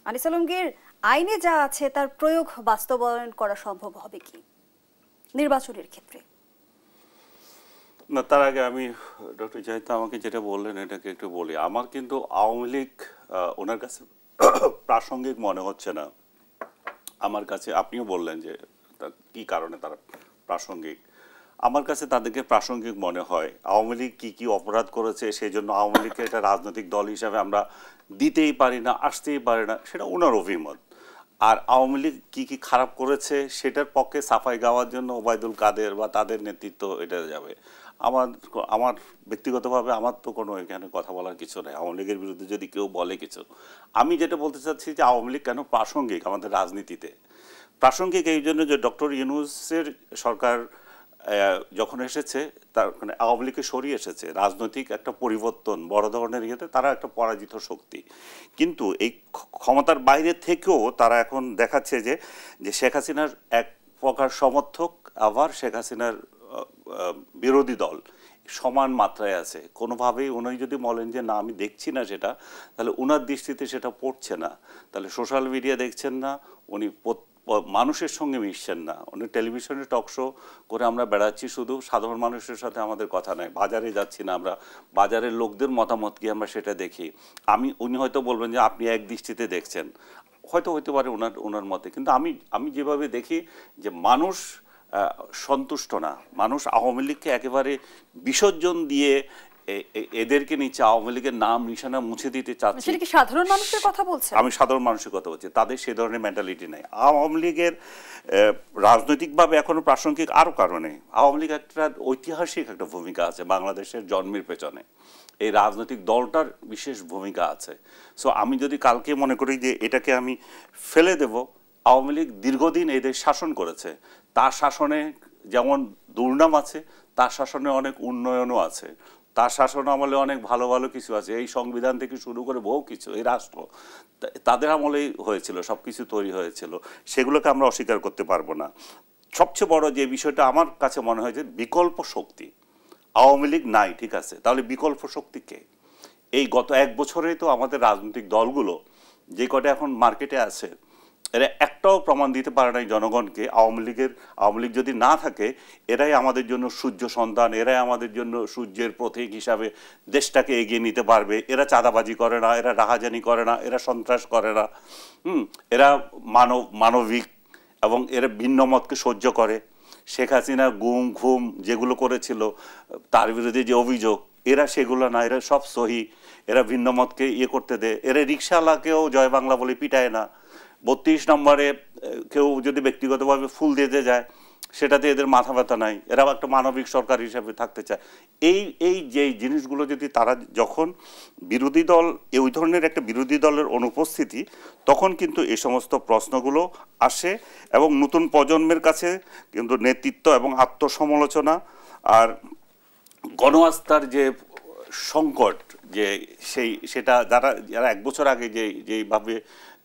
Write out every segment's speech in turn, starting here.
আনিস আলমগীর, আইনে যা আছে তার প্রয়োগ বাস্তবায়ন করা সম্ভব হবে কি নির্বাচনের ক্ষেত্রে? না, তার আগে আমি ডক্টর জাহিদ আমাকে যেটা বললেন এটাকে একটু বলি। আমার কিন্তু আওয়ামী লীগ ওনার কাছে প্রাসঙ্গিক মনে হচ্ছে না। আমার কাছে আপনিও বললেন যে কি কারণে তারা প্রাসঙ্গিক। আমার কাছে তাদেরকে প্রাসঙ্গিক মনে হয়। আওয়ামী লীগ কী কী অপরাধ করেছে সেই জন্য আওয়ামী লীগকে একটা রাজনৈতিক দল হিসাবে আমরা দিতেই পারি না, আসতেই পারি না, সেটা ওনার অভিমত। আর আওয়ামী লীগ কী কী খারাপ করেছে সেটার পক্ষে সাফাই গাওয়ার জন্য ওবায়দুল কাদের বা তাদের নেতৃত্ব এটা যাবে। আমার আমার ব্যক্তিগতভাবে আমার তো কোনো এখানে কথা বলার কিছু নেই। আওয়ামী লীগের বিরুদ্ধে যদি কেউ বলে কিছু, আমি যেটা বলতে চাচ্ছি যে আওয়ামী লীগ কেন প্রাসঙ্গিক আমাদের রাজনীতিতে। প্রাসঙ্গিক এই জন্য যে ডক্টর ইউনূসের সরকার যখন এসেছে তার মানে আওয়ামী লীগকে সরিয়ে এসেছে, রাজনৈতিক একটা পরিবর্তন বড় ধরনের ইয়েতে তারা একটা পরাজিত শক্তি। কিন্তু এই ক্ষমতার বাইরে থেকেও তারা এখন দেখাচ্ছে যে শেখ হাসিনার এক প্রকার সমর্থক আবার শেখ হাসিনার বিরোধী দল সমান মাত্রায় আছে। কোনোভাবেই উনি যদি বলেন যে না আমি দেখছি না সেটা, তাহলে উনার দৃষ্টিতে সেটা পড়ছে না। তাহলে সোশ্যাল মিডিয়া দেখছেন না, উনি মানুষের সঙ্গে মিশছেন না, উনি টেলিভিশনে টক শো করে আমরা বেড়াচ্ছি, শুধু সাধারণ মানুষের সাথে আমাদের কথা নাই। বাজারে যাচ্ছি না, আমরা বাজারের লোকদের মতামত কি আমরা সেটা দেখি। উনি হয়তো বলবেন যে আপনি এক দৃষ্টিতে দেখছেন, হয়তো হতে পারে ওনার মতে, কিন্তু আমি যেভাবে দেখি যে মানুষ সন্তুষ্ট না। মানুষ আওয়ামী লীগকে একেবারে বিসর্জন দিয়ে এদেরকে নিচে আওয়ামী লীগের নাম নিশানা মুছে দিতে চাচ্ছে। সাধারণ মানুষের কথা বলছে, আমি সাধারণ মানুষের কথা বলছি, তাদের সে ধরনের মেন্টালিটি নেই। আওয়ামী লীগের রাজনৈতিকভাবে এখনো প্রাসঙ্গিক আরও কারণে আওয়ামী লীগ একটা ঐতিহাসিক একটা ভূমিকা আছে বাংলাদেশের জন্মের পেছনে, এই রাজনৈতিক দলটার বিশেষ ভূমিকা আছে। সো আমি যদি কালকে মনে করি যে এটাকে আমি ফেলে দেব, আওয়ামী লীগ দীর্ঘদিন এই দেশ শাসন করেছে, তার শাসনে যেমন দুর্নাম আছে, তার শাসনে অনেক উন্নয়নও আছে, তার শাসন আমলে অনেক ভালো ভালো কিছু আছে। এই সংবিধান থেকে শুরু করে বহু কিছু, এই রাষ্ট্র তাদের আমলেই হয়েছিল, সব কিছু তৈরি হয়েছিল, সেগুলোকে আমরা অস্বীকার করতে পারবো না। সবচেয়ে বড় যে বিষয়টা আমার কাছে মনে হয় যে বিকল্প শক্তি। আওয়ামী লীগ নাই, ঠিক আছে, তাহলে বিকল্প শক্তি কে? এই গত এক বছরেই তো আমাদের রাজনৈতিক দলগুলো যে কটা এখন মার্কেটে আছে, এরা একটাও প্রমাণ দিতে পারে নাই জনগণকে আওয়ামী লীগ যদি না থাকে এরাই আমাদের জন্য সূর্য সন্তান, এরাই আমাদের জন্য সূর্যের প্রতীক হিসাবে দেশটাকে এগিয়ে নিতে পারবে। এরা চাঁদাবাজি করে না, এরা রাহাজানি করে না, এরা সন্ত্রাস করে না, এরা মানবিক এবং এরা ভিন্ন মতকে সহ্য করে। শেখ হাসিনা গুম ঘুম যেগুলো করেছিল তার বিরুদ্ধে যে অভিযোগ, এরা সেগুলো না, এরা সব সহি, এরা ভিন্ন মতকে করতে দেয়। এরা রিক্সাওয়ালাকেও জয় বাংলা বলে পিটায় না। 32 নম্বরে কেউ যদি ব্যক্তিগতভাবে ফুল দিতে যায় সেটাতে এদের মাথা ব্যথা নাই। এরা একটা মানবিক সরকার হিসাবে থাকতে চায়। এই যে জিনিসগুলো যদি তারা যখন বিরোধী দল ওই ধরনের একটা বিরোধী দলের অনুপস্থিতি, তখন কিন্তু এই সমস্ত প্রশ্নগুলো আসে এবং নতুন প্রজন্মের কাছে কিন্তু নেতৃত্ব এবং আত্মসমালোচনা আর গণ-আস্থার যে সংকট, যে সেটা যারা এক বছর আগে যেইভাবে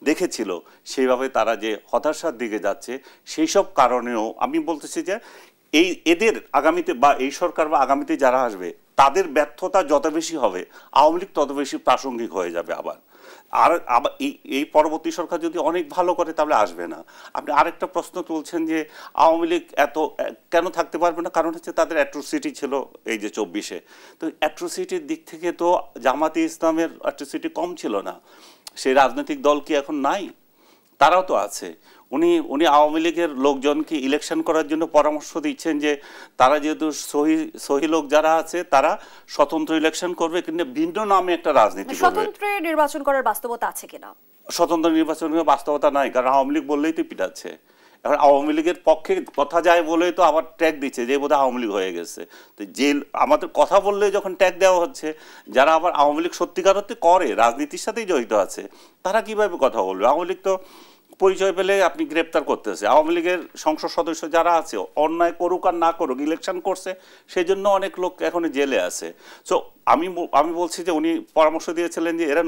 দেখেছিল সেইভাবে তারা যে হতাশার দিকে যাচ্ছে, সেই সব কারণেও আমি বলতেছি যে এদের আগামীতে বা এই সরকার বা আগামীতে যারা আসবে তাদের ব্যর্থতা যত বেশি হবে আওয়ামী লীগ তত বেশি প্রাসঙ্গিক হয়ে যাবে। আবার এই পরবর্তী সরকার যদি অনেক ভালো করে তাহলে আসবে না। আপনি আরেকটা প্রশ্ন তুলছেন যে আওয়ামী লীগ এত কেন থাকতে পারবে না, কারণ হচ্ছে তাদের অ্যাট্রোসিটি ছিল এই যে 24-এ। তো অ্যাট্রোসিটির দিক থেকে তো জামাতে ইসলামের অ্যাট্রোসিটি কম ছিল না। সেই রাজনৈতিক দল কি এখন নাই? তারাও তো আছে। উনি আওয়ামী লীগের লোকজনকে ইলেকশন করার জন্য পরামর্শ দিচ্ছেন যে তারা যেহেতু সহি লোক যারা আছে তারা স্বতন্ত্র ইলেকশন করবে, কিন্তু ভিন্ন নামে একটা রাজনীতি করবে। স্বতন্ত্র নির্বাচন করার বাস্তবতা আছে কিনা? স্বতন্ত্র নির্বাচনের বাস্তবতা নাই, কারণ আওয়ামী লীগ বললেই তো পিটাচ্ছে। এখন আওয়ামী লীগের পক্ষে কথা যায় বলেই তো আবার ট্যাগ দিচ্ছে যে বোধহয় আওয়ামী লীগ হয়ে গেছে। তো যে আমাদের কথা বললে যখন ট্যাগ দেওয়া হচ্ছে, যারা আবার আওয়ামী লীগ সত্যিকার অর্থে করে রাজনীতির সাথেই জড়িত আছে, তারা কিভাবে কথা বলবে? আওয়ামী লীগ তো পরিচয় পেলে আপনি গ্রেপ্তার করতেছে। আওয়ামী লীগের সংসদ সদস্য যারা আছে অন্যায় করুক আর না করুক ইলেকশন করছে, সেই জন্য অনেক লোক এখন জেলে আছে। সো আমি বলছি যে উনি পরামর্শ দিয়েছিলেন যে এরা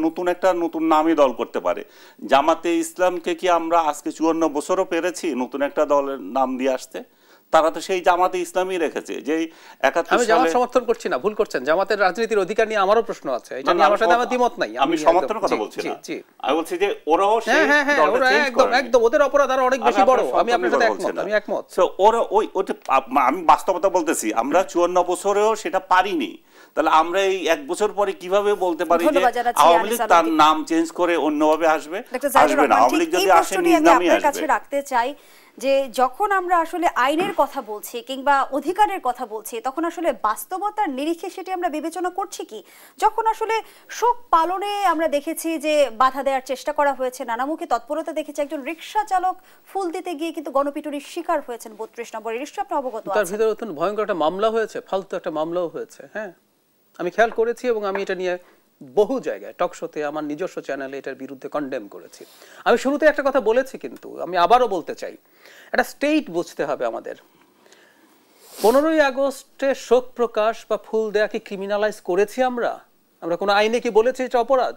নতুন নামই দল করতে পারে। জামাতে ইসলামকে কি আমরা আজকে 54 বছরও পেরেছি নতুন একটা দলের নাম দিয়ে আসতে? তারা তো সেই জামাতে ইসলামী রেখেছে যে 71 আমি জামাত সালে। সমর্থন করছি না, ভুল করছেন। জামাতের রাজনীতির অধিকার নিয়ে আমারও প্রশ্ন আছে, এটা নিয়ে আমার সাথে আমার দ্বিমত নাই। আমি সমর্থনের কথা বলছি না, আমি বলছি যে ওরাও সেই দলটা চেঞ্জ একদম করেনি। একদম ওদের অপরাধ আরো অনেক বেশি বড়। আমি আপনার সাথে একমত, আমি একমত। সো ওরা ওইটা আমি বাস্তবতা বলতেছি, আমরা 54 বছরেও সেটা পারিনি, তাহলে আমরা এই 1 বছর পরে কিভাবে বলতে পারি যে আওয়ামী লীগ তার নাম চেঞ্জ করে অন্যভাবে আসবে? আসবে না। আওয়ামী লীগ যদি আসে নিজ নামেই আসবে। কাছে রাখতে চাই যে যখন আমরা আসলে আইনের কথা বলছি কিংবা অধিকারের কথা বলছি, তখন আসলে বাস্তবতার নিরিখে সেটি আমরা বিবেচনা করছি কি? যখন আসলে শোক পালনে আমরা দেখেছি যে বাধা দেওয়ার চেষ্টা করা হয়েছে, নানামুখী তৎপরতা দেখেছি, একজন রিকশা চালক ফুল দিতে গিয়ে কিন্তু গণপিটুনির শিকার হয়েছেন 32 নম্বরের। নিশ্চয়ই আপনি অবগত তার আছেন। ভিতরে অত্যন্ত ভয়ঙ্কর একটা মামলা হয়েছে, ফালতু একটা মামলাও হয়েছে। হ্যাঁ, আমি খেয়াল করেছি এবং আমি এটা নিয়ে বহু জায়গায় টক শোতে, আমার নিজস্ব চ্যানেলে এটার বিরুদ্ধে কন্ডেম করেছি। আমি শুরুতে একটা কথা বলেছি, কিন্তু আমি আবারও বলতে চাই, একটা স্টেট বুঝতে হবে আমাদের। 15ই আগস্টে শোক প্রকাশ বা ফুল দেয়া কি ক্রিমিনালাইজ করেছি আমরা? আমরা কোনো আইনে কি বলেছি এটা অপরাধ?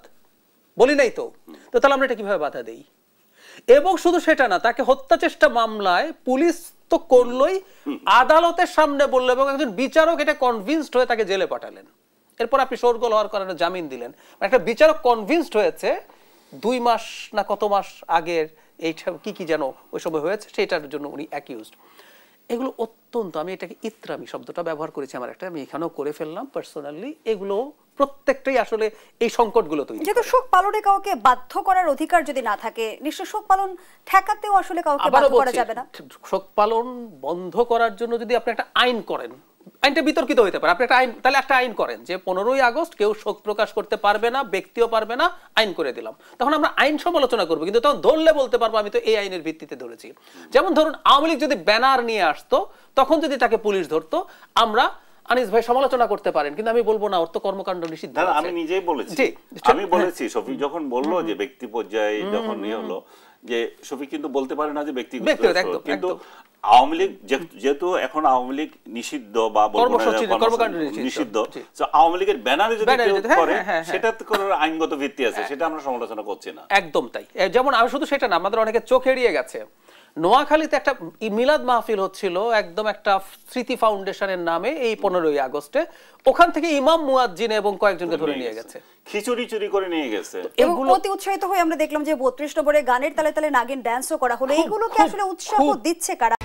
বলি নাই তো। তো তাহলে আমরা এটা কিভাবে বাধা দেই? এবং শুধু সেটা না, তাকে হত্যা চেষ্টা মামলায় পুলিশ তো করলোই, আদালতের সামনে বললো এবং একজন বিচারক এটা কনভিন্সড হয়ে তাকে জেলে পাঠালেন। এরপর আপনি শোরগোল হওয়ার কারণে জামিন দিলেন। একটা বিচারক কনভিন্সড হয়েছে 2 মাস না কত মাস আগের এইসব কি যেন ওই সময় হয়েছে, সেটার জন্য উনি অ্যাকিউজড। এগুলো অত্যন্ত, আমি এটাকে ইত্রামি শব্দটা ব্যবহার করেছি আমার একটা, আমি এখানেও করে ফেললাম পার্সোনালি। এগুলো প্রত্যেকটাই আসলে এই সংকটগুলো তৈরি। যেহেতু শোক পালনে কাউকে বাধ্য করার অধিকার যদি না থাকে, নিশ্চয় শোক পালন ঠেকাতেও আসলে কাউকে বাধ্য করা যাবে না। শোক পালন বন্ধ করার জন্য যদি আপনি একটা আইন করেন, আইনটা বিতর্কিত হতে পারে, আপনি একটা আইন, তাহলে একটা আইন করেন যে 15ই আগস্ট কেউ শোক প্রকাশ করতে পারবে না, ব্যক্তিও পারবে না, আইন করে দিলাম। তখন আমরা আইন সমালোচনা করবো, কিন্তু তখন ধরলে বলতে পারবো আমি তো এই আইনের ভিত্তিতে ধরেছি। যেমন ধরুন আওয়ামী লীগ যদি ব্যানার নিয়ে আসতো, তখন যদি তাকে পুলিশ ধরতো, আমরা আনিস ভাই সমালোচনা করতে পারেন, কিন্তু আমি বলবো না ওর তো কর্মকাণ্ড নিষিদ্ধ আছে। আমি নিজেই বলেছি, আমি বলেছি শফিক যখন বললো যে ব্যক্তি পর্যায়ে যখন নিয়ে হলো, যে শফিক কিন্তু বলতে পারে না যে ব্যক্তিগত, কিন্তু আওয়ামী লীগ যেহেতু এখন আওয়ামী লীগ নিষিদ্ধ বা কর্মকাণ্ড নিষিদ্ধ, আওয়ামী লীগের ব্যানারে যদি কেউ করে সেটা তো কোনো আইনগত ভিত্তি আছে, সেটা আমরা সমালোচনা করছি না। একদম তাই। যেমন আমি শুধু সেটা না, আমাদের অনেকে চোখ এড়িয়ে গেছে, নোয়াখালীতে একটা মিলাদ মাহফিল হচ্ছিল একদম একটা স্মৃতি ফাউন্ডেশনের নামে এই 15ই আগস্টে, ওখান থেকে ইমাম মুয়াজ্জিন এবং কয়েকজনকে ধরে নিয়ে গেছে, খিচুড়ি চুরি করে নিয়ে গেছে। এবং অতি উৎসাহিত হয়ে আমরা দেখলাম যে 32 নম্বরে গানের তালে তালে নাগিন ড্যান্সও করা হলো। এইগুলোকে আসলে উৎসাহ দিচ্ছে কারা?